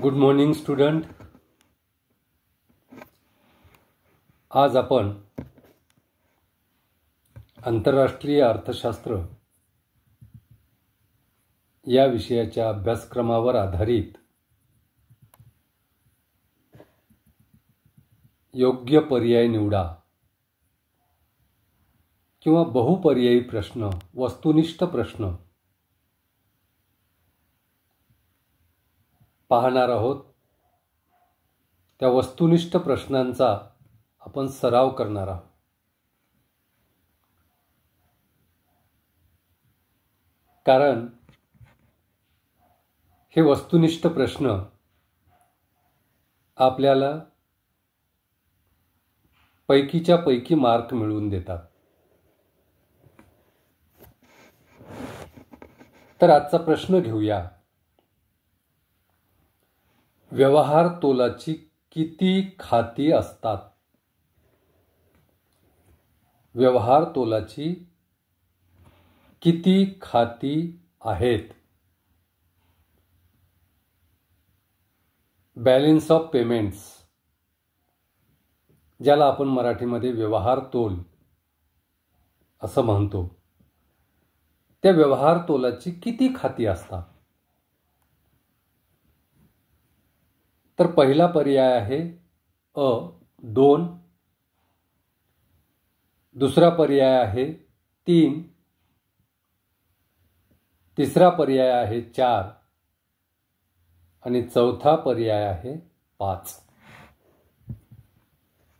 Good morning student. आज आपण आंतरराष्ट्रीय अर्थशास्त्र या विषयाच्या अभ्यासक्रमावर आधारित योग्य पर्याय निवडा किंवा बहुपर्यायी प्रश्न, वस्तुनिष्ठ प्रश्न पाहणार आहोत. त्या वस्तुनिष्ठ प्रश्नांचा आपण सराव करणार आहोत. कारण हे वस्तुनिष्ठ प्रश्न आपल्याला पैकीच्या पैकी मार्क मिळवून देतात. तर आजचा प्रश्न घेऊया. व्यवहार तोलाची किती खाती असतात? व्यवहार तोलाची किती खाती आहेत? बॅलन्स ऑफ पेमेंट्स, ज्याला आपण मराठीमध्ये व्यवहार तोल असं म्हणतो, त्या व्यवहार तोलाची किती खाती असतात? तर पहिला पर्याय आहे अ 2, दुसरा पर्याय आहे 3, तिसरा पर्याय आहे 4 आणि चौथा पर्याय आहे 5.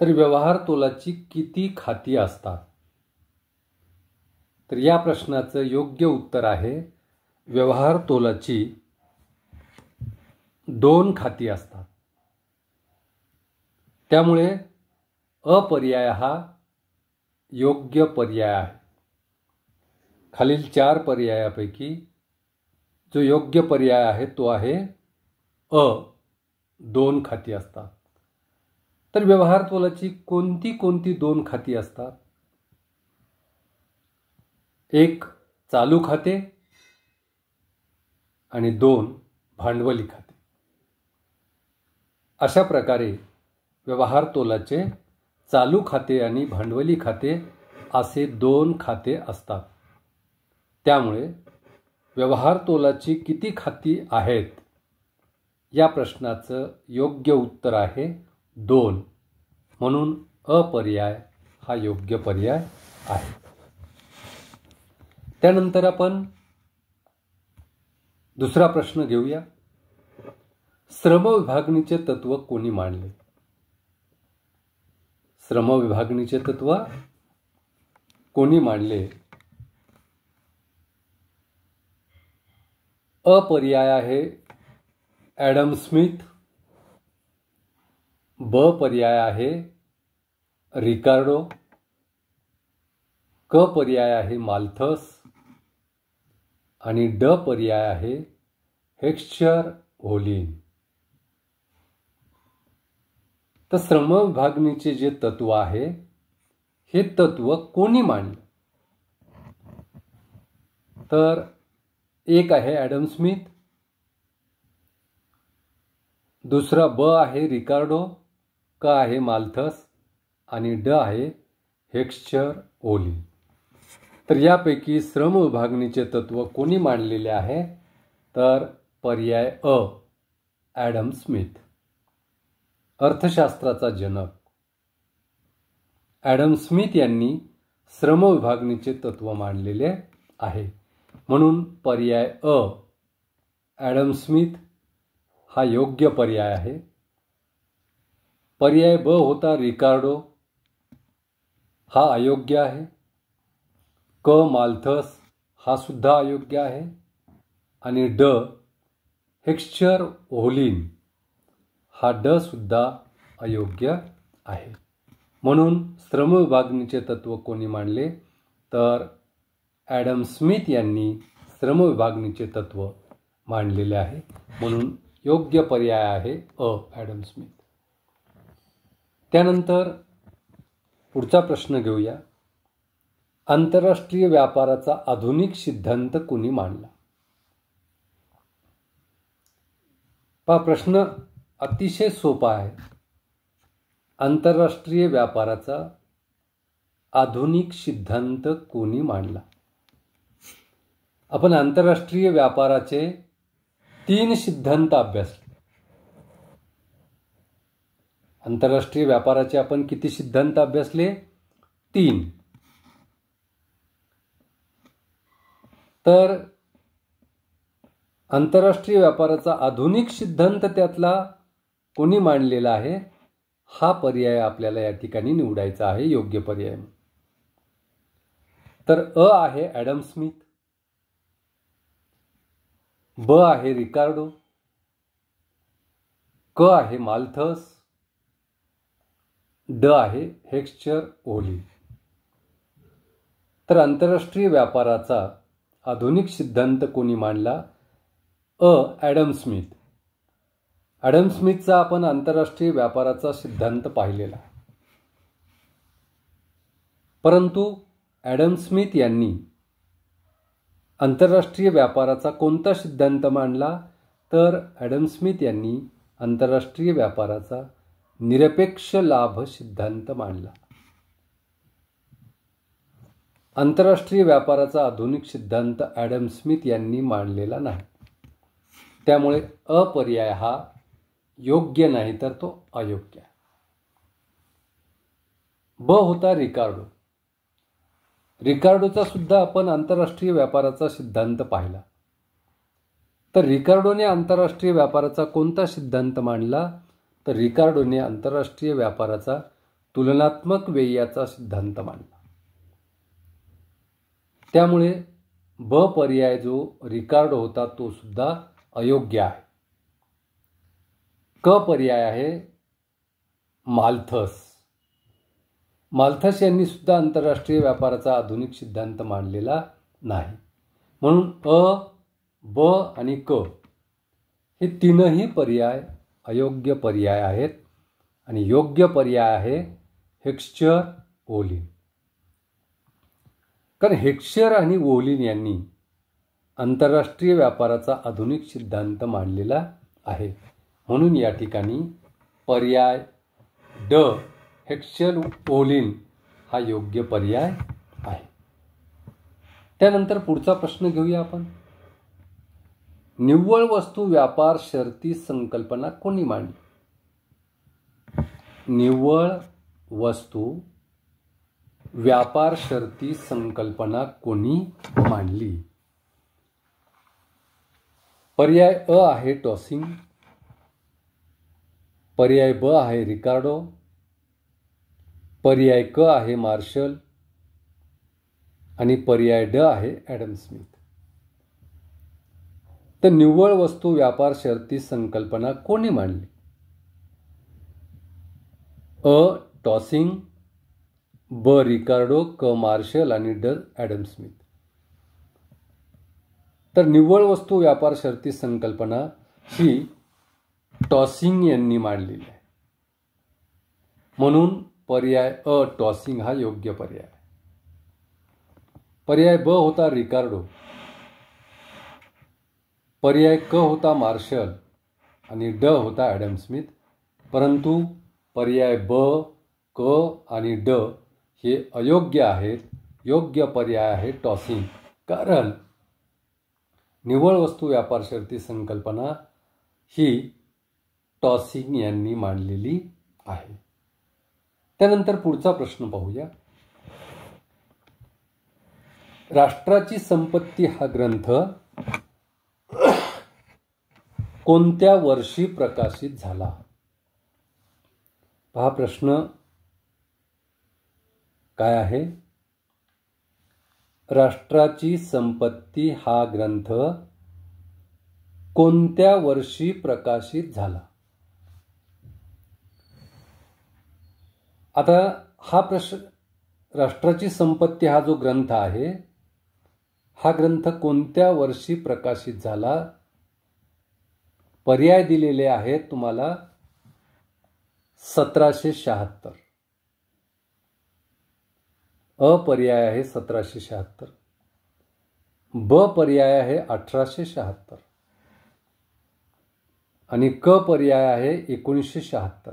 तर व्यवहार तोलाची किती खाती असतात? तर या प्रश्नाचं योग्य उत्तर आहे व्यवहार तोलाची 2 खाती असतात. त्यामुळे अ पर्याय हा योग्य पर्याय आहे. खालील 4 पर्यायापैकी जो योग्य पर्याय आहे तो आहे अ 2 खाती असतात. तर व्यवहार तोलाची कोणती कोणती 2 खाती असतात? 1 चालू खाते आणि 2 भांडवली खाते. अशा प्रकारे व्यवहार तोलाचे चालू खाते आणि भांडवली खाते असे 2 खाते असतात. त्यामुळे व्यवहार तोलाची किती खाती आहेत या प्रश्नाचं योग्य उत्तर आहे 2. म्हणून अ पर्याय हा योग्य पर्याय आहे. त्यानंतर आपण दुसरा प्रश्न घेऊया. श्रम विभागणीचे तत्व कोणी मांडले? श्रम विभागणीचे तत्व कोणी मांडले? अ पर्याय आहे ॲडम स्मिथ, ब पर्याय आहे रिकार्डो, क पर्याय आहे माल्थस आणि ड पर्याय आहे हेक्स्चर-ओलीन. तर श्रम विभागणीचे जे तत्व आहे हे तत्व कोणी मांडले? तर 1 आहे ॲडम स्मिथ, दुसरा ब आहे रिकार्डो, क आहे माल्थस आणि ड आहे हेक्स्चर-ओलीन. तर यापैकी श्रम विभागणीचे तत्व कोणी मांडलेले आहे? तर पर्याय अ ॲडम स्मिथ, अर्थशास्त्राचा जनक. ॲडम स्मिथ यांनी श्रम विभागणीचे तत्व मांडलेले आहे. म्हणून पर्याय अ ॲडम स्मिथ हा योग्य पर्याय आहे. पर्याय ब होता रिकार्डो, हा अयोग्य आहे. क माल्थस हा सुद्धा अयोग्य आहे. आणि ड हेक्स्चर-ओलीन हा ड सुद्धा अयोग्य आहे. म्हणून श्रम विभागणीचे तत्व कोणी मांडले? तर ॲडम स्मिथ यांनी श्रम विभागणीचे तत्व मांडलेले आहे. म्हणून योग्य पर्याय आहे अ ॲडम स्मिथ. त्यानंतर पुढचा प्रश्न घेऊया. आंतरराष्ट्रीय व्यापाराचा आधुनिक सिद्धांत कोणी मांडला? पहा, प्रश्न अतिशय सोपा आहे. आंतरराष्ट्रीय व्यापाराचा आधुनिक सिद्धांत कोणी मांडला? आपण आंतरराष्ट्रीय व्यापाराचे 3 सिद्धांत अभ्यासले. आंतरराष्ट्रीय व्यापाराचे आपण किती सिद्धांत अभ्यासले? 3. तर आंतरराष्ट्रीय व्यापाराचा आधुनिक सिद्धांत त्यातला कोणी मांडलेला आहे, हा पर्याय आपल्याला या ठिकाणी निवडायचा आहे, योग्य पर्याय. तर अ आहे ॲडम स्मिथ, ब आहे रिकार्डो, क आहे माल्थस, ड आहे हेक्स्चर-ओली. तर आंतरराष्ट्रीय व्यापाराचा आधुनिक सिद्धांत कोणी मांडला? अ ॲडम स्मिथ. ॲडम स्मिथचा आपण आंतरराष्ट्रीय व्यापाराचा सिद्धांत पाहिलेला. परंतु ॲडम स्मिथ यांनी आंतरराष्ट्रीय व्यापाराचा कोणता सिद्धांत मांडला? तर ॲडम स्मिथ यांनी आंतरराष्ट्रीय व्यापाराचा निरपेक्ष लाभ सिद्धांत मांडला. आंतरराष्ट्रीय व्यापाराचा आधुनिक सिद्धांत ॲडम स्मिथ यांनी मांडलेला नाही. त्यामुळे अपर्याय हा योग्य नाही, तर तो अयोग्य आहे. ब होता रिकार्डो. रिकार्डोचा सुद्धा आपण आंतरराष्ट्रीय व्यापाराचा सिद्धांत पाहिला. तर रिकार्डोने आंतरराष्ट्रीय व्यापाराचा कोणता सिद्धांत मांडला? तर रिकार्डोने आंतरराष्ट्रीय व्यापाराचा तुलनात्मक व्ययाचा सिद्धांत मांडला. त्यामुळे ब पर्याय जो रिकार्डो होता तो सुद्धा अयोग्य आहे. क पर्याय आहे माल्थस. माल्थस यांनी सुद्धा आंतरराष्ट्रीय व्यापाराचा आधुनिक सिद्धांत मांडलेला नाही. म्हणून अ, ब आणि क हे तीनही पर्याय अयोग्य पर्याय आहेत आणि योग्य पर्याय आहे हेक्स्चर-ओलिन. कारण हेक्स्चर आणि ओलिन यांनी आंतरराष्ट्रीय व्यापाराचा आधुनिक सिद्धांत मांडलेला आहे. म्हणून या ठिकाणी पर्याय ड हेक्स्चर-ओलिन हा योग्य पर्याय आहे. त्यानंतर पुढचा प्रश्न घेऊया आपण. निव्वळ वस्तू व्यापार शर्ती संकल्पना कोणी मांडली? निव्वळ वस्तू व्यापार शर्ती संकल्पना कोणी मांडली? पर्याय अ आहे टॉसिंग, पर्याय ब आहे रिकार्डो, पर्याय क आहे मार्शल आणि पर्याय ड आहे ॲडम स्मिथ. तर निव्वळ वस्तू व्यापार शर्ती संकल्पना कोणी मांडली? अ टॉसिंग, ब रिकार्डो, क मार्शल आणि ड ॲडम स्मिथ. तर निव्वळ वस्तू व्यापार शर्ती संकल्पना ही टॉसिंग यांनी मांडलेली आहे. म्हणून पर्याय अ टॉसिंग हा योग्य पर्याय. पर्याय ब होता रिकार्डो, पर्याय क होता मार्शल आणि ड होता ॲडम स्मिथ. परंतु पर्याय ब, क आणि ड हे अयोग्य आहेत. योग्य पर्याय आहे टॉसिंग. कारण निव्वळ वस्तू व्यापार शर्ती संकल्पना ही टॉसिंग यांनी मांडलेली आहे. त्यानंतर पुढचा प्रश्न पाहूया. राष्ट्राची संपत्ती हा ग्रंथ कोणत्या वर्षी प्रकाशित झाला? पहा प्रश्न काय आहे. राष्ट्राची संपत्ती हा ग्रंथ कोणत्या वर्षी प्रकाशित झाला? आता हा प्रश्न, राष्ट्राची संपत्ती हा जो ग्रंथ आहे, हा ग्रंथ कोणत्या वर्षी प्रकाशित झाला? पर्याय दिलेले आहेत तुम्हाला. 1776. अ पर्याय आहे 1776, ब पर्याय आहे 1876, आणि क पर्याय आहे 1976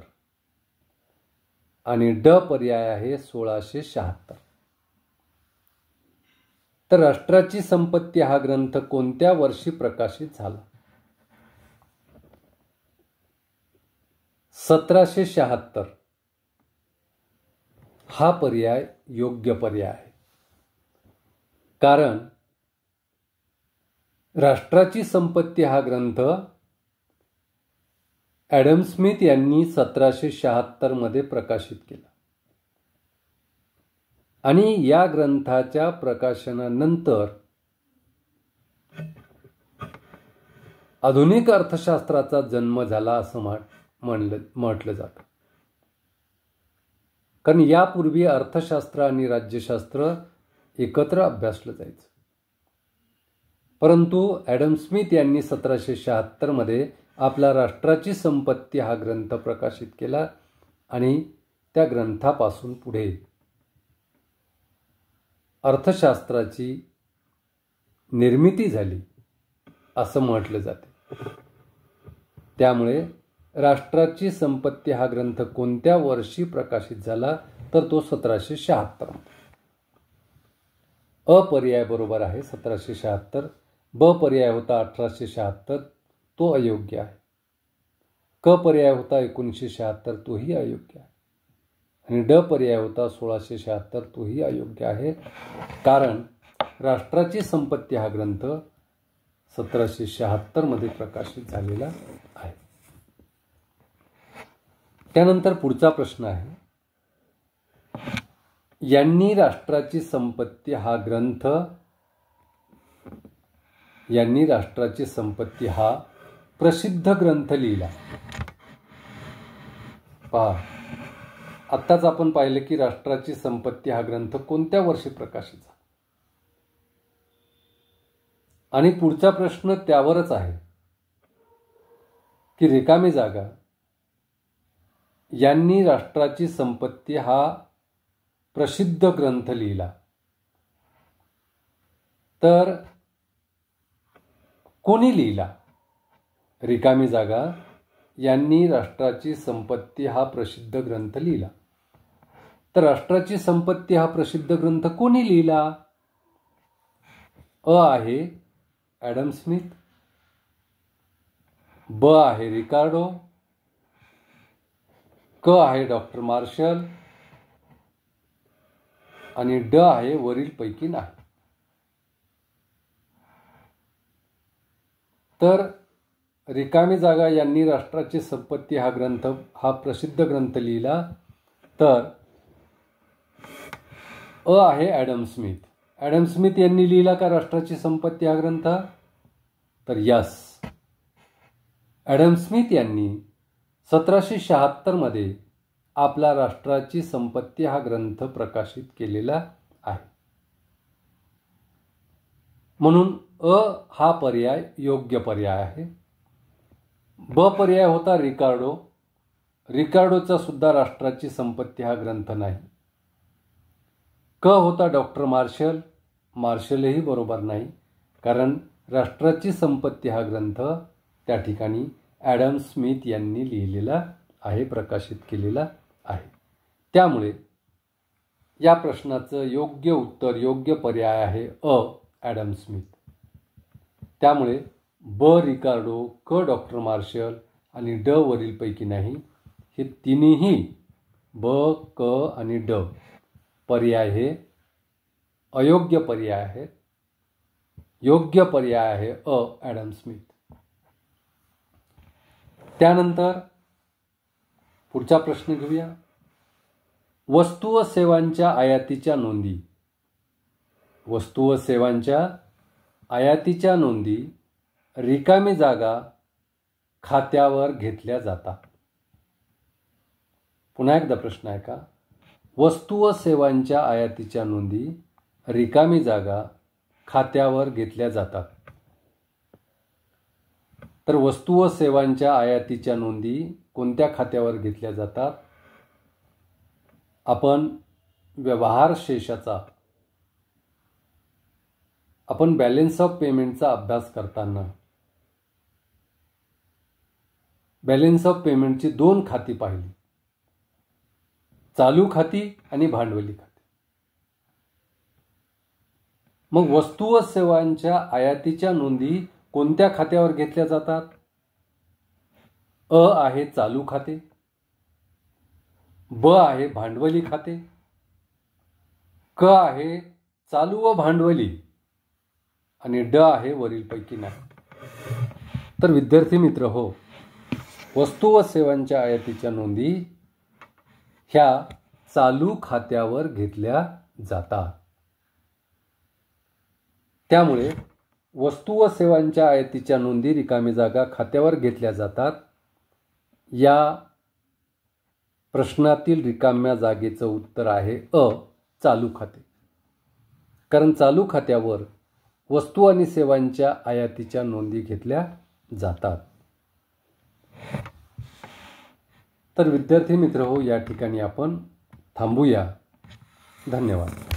आणि ड पर्याय आहे 1676. तर राष्ट्राची संपत्ती हा ग्रंथ कोणत्या वर्षी प्रकाशित झाला? 1776 हा पर्याय योग्य पर्याय आहे. कारण राष्ट्राची संपत्ती हा ग्रंथ ॲडम स्मिथ यांनी 1776 मध्ये प्रकाशित केला आणि या ग्रंथाच्या प्रकाशनानंतर आधुनिक अर्थशास्त्राचा जन्म झाला असं म्हटलं जातं. कारण यापूर्वी अर्थशास्त्र आणि राज्यशास्त्र एकत्र अभ्यासलं जायचं. परंतु ॲडम स्मिथ यांनी 1776 मध्ये आपला राष्ट्राची संपत्ती हा ग्रंथ प्रकाशित केला आणि त्या ग्रंथापासून पुढे अर्थशास्त्राची निर्मिती झाली असं म्हटलं जाते. त्यामुळे राष्ट्राची संपत्ती हा ग्रंथ कोणत्या वर्षी प्रकाशित झाला तर तो 1776 मध्ये. अ पर्याय बरोबर आहे 1776. ब पर्याय होता 1876, तो अयोग्य आहे. क पर्याय होता 1976, तोही अयोग्य आहे. आणि ड पर्याय होता 1676, तोही अयोग्य आहे. कारण राष्ट्राची संपत्ती हा ग्रंथ 1776 मध्ये प्रकाशित झालेला आहे. त्यानंतर पुढचा प्रश्न आहे, यांनी राष्ट्राची संपत्ती हा प्रसिद्ध ग्रंथ लिहिला. पहा, आत्ताच आपण पाहिलं की राष्ट्राची संपत्ती हा ग्रंथ कोणत्या वर्षी प्रकाशित झाला आणि पुढचा प्रश्न त्यावरच आहे की रिकामी जागा यांनी राष्ट्राची संपत्ती हा प्रसिद्ध ग्रंथ लिहिला. तर कोणी लिहिला? रिकामी जागा यांनी राष्ट्राची संपत्ती हा प्रसिद्ध ग्रंथ लिहिला. तर राष्ट्राची संपत्ती हा प्रसिद्ध ग्रंथ कोणी लिहिला? अ आहे ॲडम स्मिथ, ब आहे रिकार्डो, क आहे डॉक्टर मार्शल आणि ड आहे वरीलपैकी नाही. तर रिकामी जागा यांनी राष्ट्राची संपत्ती हा प्रसिद्ध ग्रंथ लिहिला. तर अ आहे ॲडम स्मिथ. ॲडम स्मिथ यांनी लिहिला का राष्ट्राची संपत्ती हा ग्रंथ? तर यस, ॲडम स्मिथ यांनी 1776 मध्ये आपला राष्ट्राची संपत्ती हा ग्रंथ प्रकाशित केलेला आहे. म्हणून अ हा पर्याय योग्य पर्याय आहे. ब पर्याय होता रिकार्डो. रिकार्डोचा सुद्धा राष्ट्राची संपत्ती हा ग्रंथ नाही. क होता डॉक्टर मार्शल. मार्शलही बरोबर नाही, कारण राष्ट्राची संपत्ती हा ग्रंथ त्या ठिकाणी ॲडम स्मिथ यांनी लिहिलेला आहे, प्रकाशित केलेला आहे. त्यामुळे या प्रश्नाचं योग्य उत्तर, योग्य पर्याय आहे अ ॲडम स्मिथ. त्यामुळे ब रिकार्डो, क डॉक्टर मार्शल आणि ड वरीलपैकी नाही, हे तिन्ही ब, क आणि ड पर्याय हे अयोग्य पर्याय आहेत. योग्य पर्याय आहे अ ॲडम स्मिथ. त्यानंतर पुढचा प्रश्न घेऊया. वस्तू व सेवांच्या आयातीच्या नोंदी. वस्तू व सेवांच्या आयातीच्या नोंदी रिकामी जागा खात्यावर घेतल्या जातात. पुन्हा एकदा प्रश्न आहे का? वस्तू व सेवांच्या आयातीच्या नोंदी रिकामी जागा खात्यावर घेतल्या जातात. तर वस्तू व सेवांच्या आयातीच्या नोंदी कोणत्या खात्यावर घेतल्या जातात? आपण व्यवहार शेषाचा, आपण बॅलन्स ऑफ पेमेंटचा अभ्यास करताना बॅलन्स ऑफ पेमेंटची 2 खाती पाहिली, चालू खाती आणि भांडवली खाती. मग वस्तू व सेवांच्या आयातीच्या नोंदी कोणत्या खात्यावर घेतल्या जातात? अ आहे चालू खाते, ब आहे भांडवली खाते, क आहे चालू व भांडवली आणि ड आहे वरीलपैकी नाही. तर विद्यार्थी मित्र हो, वस्तू व सेवांच्या आयातीच्या नोंदी ह्या चालू खात्यावर घेतल्या जातात. त्यामुळे वस्तू व सेवांच्या आयातीच्या नोंदी रिकामी जागा खात्यावर घेतल्या जातात. या प्रश्नातील रिकाम्या जागेचं उत्तर आहे अ, चालू खाते. कारण चालू खात्यावर वस्तू आणि सेवांच्या आयातीच्या नोंदी घेतल्या जातात. तर विद्यार्थी मित्र हो, या ठिकाणी आपण थांबूया. धन्यवाद.